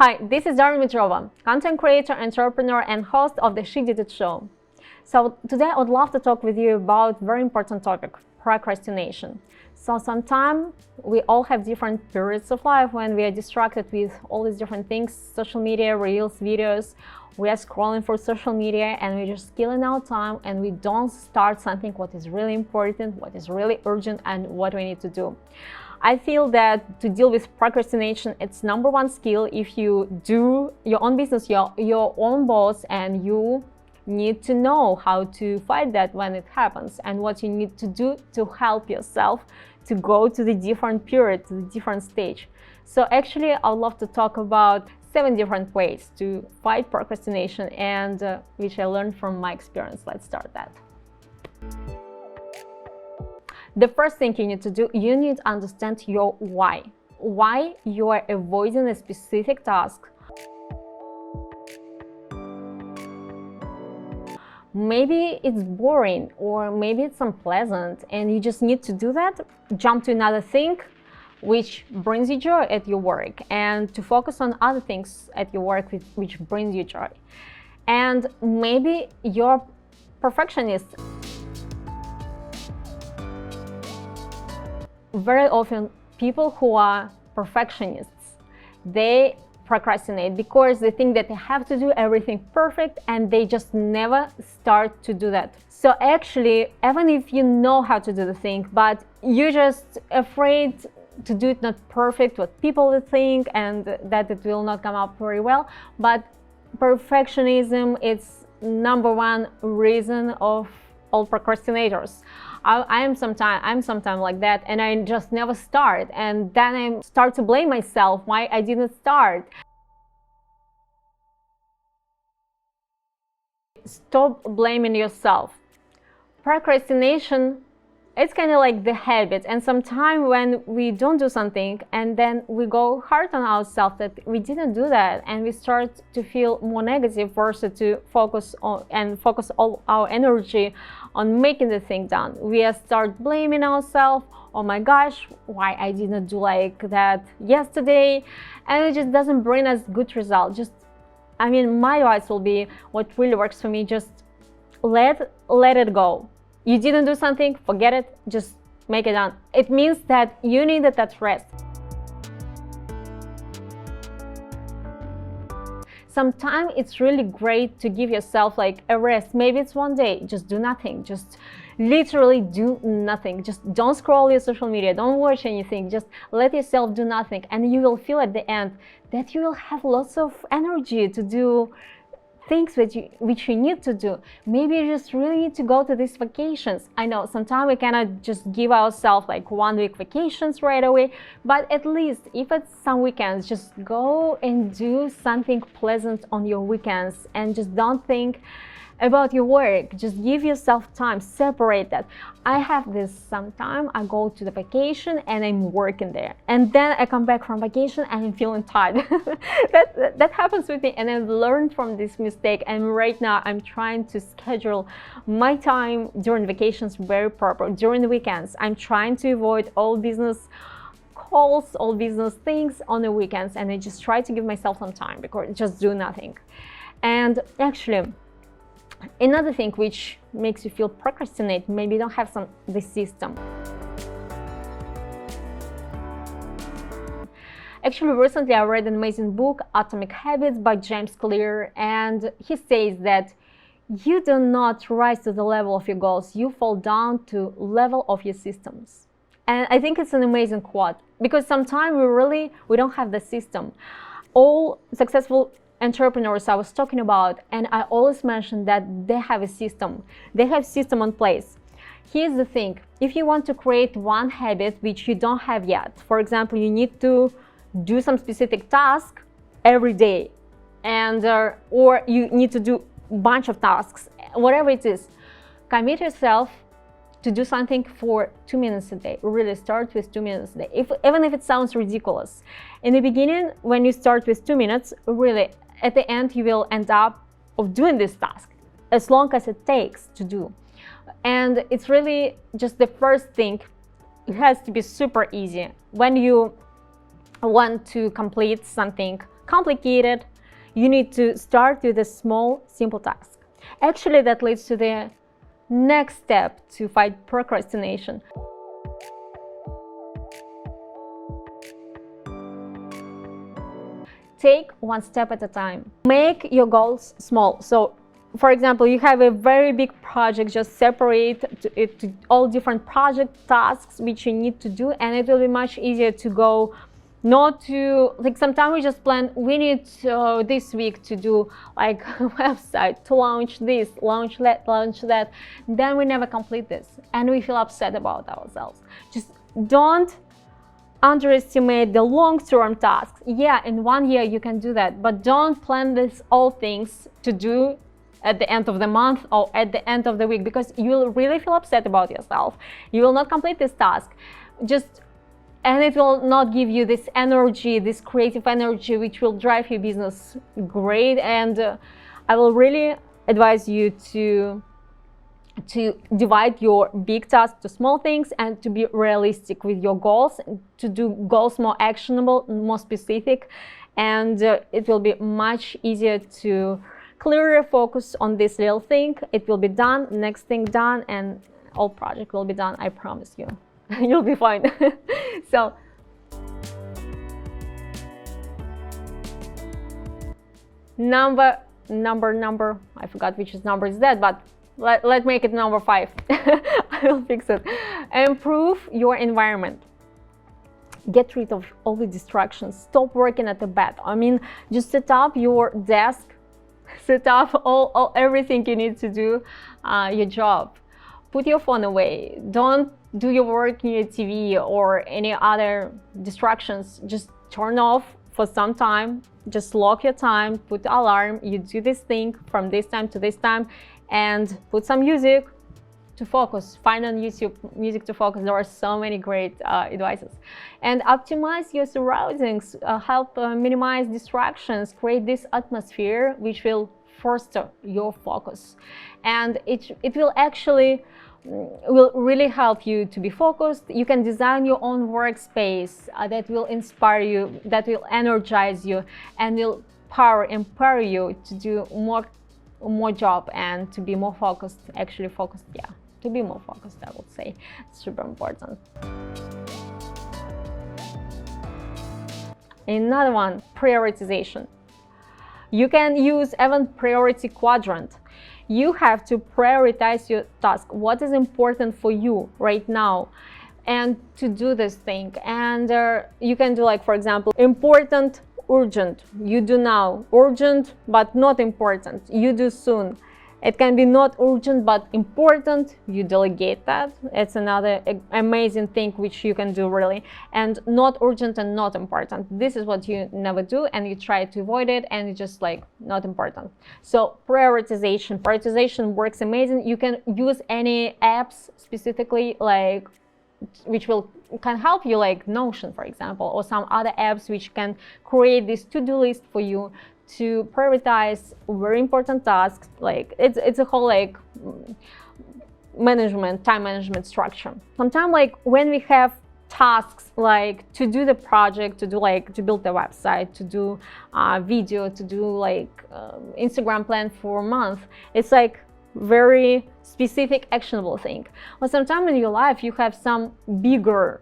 Hi, this is Daria Mudrova, content creator, entrepreneur, and host of the She Did It show. So today I would love to talk with you about a very important topic, procrastination. So sometimes we all have different periods of life when we are distracted with all these different things, social media, reels, videos. We are scrolling for social media and we're just killing our time and we don't start something what is really important, what is really urgent, and what we need to do. I feel that to deal with procrastination, it's number one skill. If you do your own business, you're your own boss, and you need to know how to fight that when it happens and what you need to do to help yourself to go to the different period, to the different stage. So actually, I would love to talk about 7 different ways to fight procrastination, and which I learned from my experience. Let's start that. The first thing you need to do, you need to understand your why. Why you are avoiding a specific task. Maybe it's boring or maybe it's unpleasant and you just need to do that. Jump to another thing which brings you joy at your work, and to focus on other things at your work which brings you joy. And maybe you're perfectionist. Very often, people who are perfectionists, they procrastinate because they think that they have to do everything perfect and they just never start to do that. So actually, even if you know how to do the thing, but you're just afraid to do it not perfect, what people will think, and that it will not come out very well. But perfectionism is number one reason of all procrastinators. I'm sometimes like that, and I just never start, and then I start to blame myself why I didn't start. Stop blaming yourself. Procrastination, it's kind of like the habit, and sometimes when we don't do something and then we go hard on ourselves that we didn't do that, and we start to feel more negative versus to focus all our energy on making the thing done. We start blaming ourselves. Oh my gosh, why I didn't do like that yesterday, and it just doesn't bring us good results. My advice will be, what really works for me, just let it go. You didn't do something, forget it, just make it done. It means that you needed that rest. Sometimes it's really great to give yourself like a rest. Maybe it's one day, just do nothing, just literally do nothing. Just don't scroll your social media, don't watch anything, just let yourself do nothing, and you will feel at the end that you will have lots of energy to do things which you need to do. Maybe you just really need to go to these vacations. I know sometimes we cannot just give ourselves like 1 week vacations right away, but at least if it's some weekends, just go and do something pleasant on your weekends, and just don't think about your work. Just give yourself time, separate that. I have this sometime, I go to the vacation and I'm working there, and then I come back from vacation and I'm feeling tired. that happens with me, and I've learned from this mistake, and right now I'm trying to schedule my time during vacations very proper. During the weekends, I'm trying to avoid all business calls, all business things on the weekends, and I just try to give myself some time, because just do nothing. And actually, another thing which makes you feel procrastinate, maybe you don't have the system. Actually, recently I read an amazing book, Atomic Habits by James Clear, and he says that you do not rise to the level of your goals, you fall down to level of your systems. And I think it's an amazing quote, because sometimes we don't have the system. All successful entrepreneurs I was talking about, and I always mention that they have a system. They have system in place. Here's the thing: if you want to create one habit which you don't have yet, for example, you need to do some specific task every day, and or you need to do a bunch of tasks, whatever it is, commit yourself to do something for 2 minutes a day. Really start with 2 minutes a day, even if it sounds ridiculous. In the beginning, when you start with 2 minutes, really at the end you will end up of doing this task as long as it takes to do. And it's really just the first thing. It has to be super easy. When you want to complete something, complicated, you need to start with a small, simple task. Actually, that leads to the next step to fight procrastination. Take one step at a time. Make your goals small. So, for example, you have a very big project, just separate it to all different project tasks which you need to do, and it will be much easier to go, not to, like, sometimes we just plan, we need this week to do like a website, to launch this, launch that, then we never complete this and we feel upset about ourselves. Just don't underestimate the long-term tasks. Yeah, in 1 year you can do that, but don't plan this all things to do at the end of the month or at the end of the week, because you will really feel upset about yourself. You will not complete this task, and it will not give you this energy, this creative energy, which will drive your business great. And I will really advise you to divide your big tasks to small things and to be realistic with your goals, to do goals more actionable, more specific, and it will be much easier to clearly focus on this little thing. It will be done, next thing done, and all project will be done, I promise you. You'll be fine. So number, I forgot which number is that, but let's make it number 5. I will fix it. Improve your environment. Get rid of all the distractions. Stop working at the bed. I mean, just set up your desk, set up everything you need to do your job. Put your phone away. Don't do your work near TV or any other distractions. Just turn off for some time. Just lock your time, put alarm. You do this thing from this time to this time, and put some music to focus. Find on YouTube music to focus. There are so many great advices. And optimize your surroundings. Help minimize distractions. Create this atmosphere which will foster your focus, and it will actually really help you to be focused. You can design your own workspace that will inspire you, that will energize you, and will empower you to do more job and to be more focused. Actually focused, yeah, to be more focused, I would say. It's super important. Another one, prioritization. You can use even priority quadrant. You have to prioritize your task. What is important for you right now, and to do this thing. And you can do, like, for example, important, urgent. You do now. Urgent but not important. You do soon. It can be not urgent but important. You delegate that. It's another amazing thing which you can do, really. And not urgent and not important. This is what you never do, and you try to avoid it, and it's just like not important. So prioritization works amazing. You can use any apps specifically, like, which can help you, like Notion, for example, or some other apps which can create this to-do list for you to prioritize very important tasks. Like it's a whole, like, time management structure. Sometimes, like, when we have tasks like to do the project, to build the website, to do video, to do like Instagram plan for a month, it's like very specific, actionable thing. But sometimes in your life you have some bigger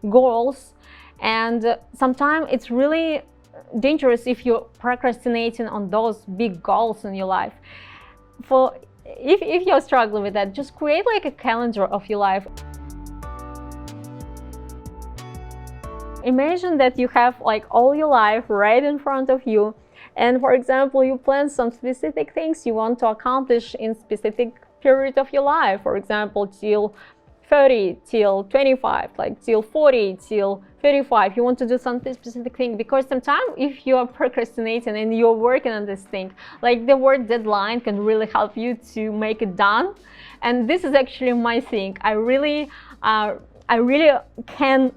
goals, and sometimes it's really dangerous if you're procrastinating on those big goals in your life. If you're struggling with that, just create like a calendar of your life. Imagine that you have like all your life right in front of you, and for example, you plan some specific things you want to accomplish in specific period of your life. For example, till 30, till 25, like till 40, till 35, you want to do something specific thing. Because sometimes if you are procrastinating and you're working on this thing, like the word deadline can really help you to make it done. And this is actually my thing. I really can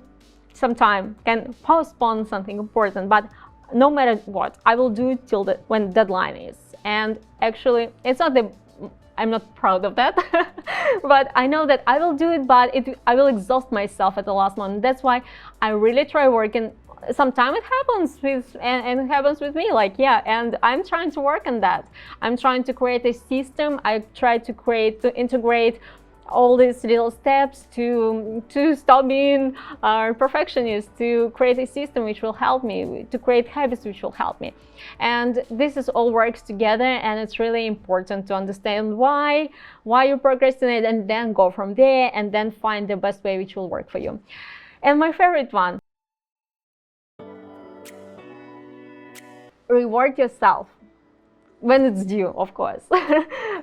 sometimes postpone something important, but no matter what, I will do it till when deadline is. And actually, it's not I'm not proud of that, but I know that I will do it, but I will exhaust myself at the last moment. That's why I really try working Sometimes it happens and it happens with me, like, yeah, and I'm trying to work on that. I'm trying to create a system. I try to integrate all these little steps to stop being a perfectionist, to create a system which will help me, to create habits which will help me. And this is all works together, and it's really important to understand why you procrastinate, and then go from there and then find the best way which will work for you. And my favorite one, reward yourself when it's due, of course.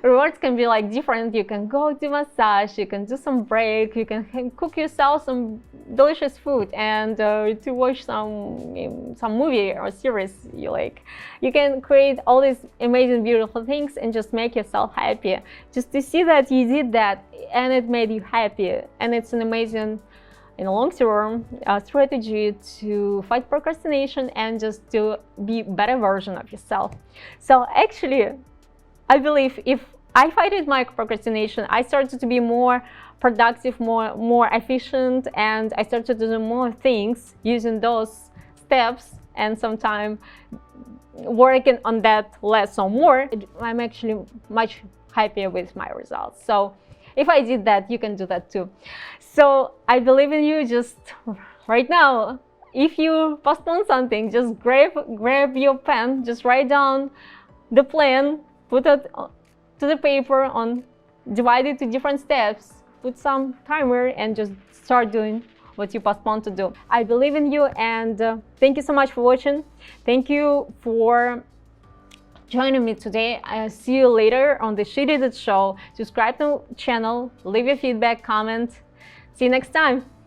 Rewards can be like different. You can go to massage, you can do some break, you can cook yourself some delicious food, and to watch some movie or series you like. You can create all these amazing, beautiful things and just make yourself happy. Just to see that you did that and it made you happy, and it's an amazing, in the long term, strategy to fight procrastination and just to be a better version of yourself. So actually, I believe if I fighted my procrastination, I started to be more productive, more efficient, and I started to do more things using those steps, and sometimes working on that less or more, I'm actually much happier with my results. So if I did that, you can do that too. So I believe in you. Just right now, if you postpone something, just grab your pen, just write down the plan, put it to the paper, divide it to different steps, put some timer, and just start doing what you postponed to do. I believe in you, and thank you so much for watching. Thank you for joining me today. I'll see you later on the Curated show. Subscribe to the channel, leave your feedback, comment. See you next time.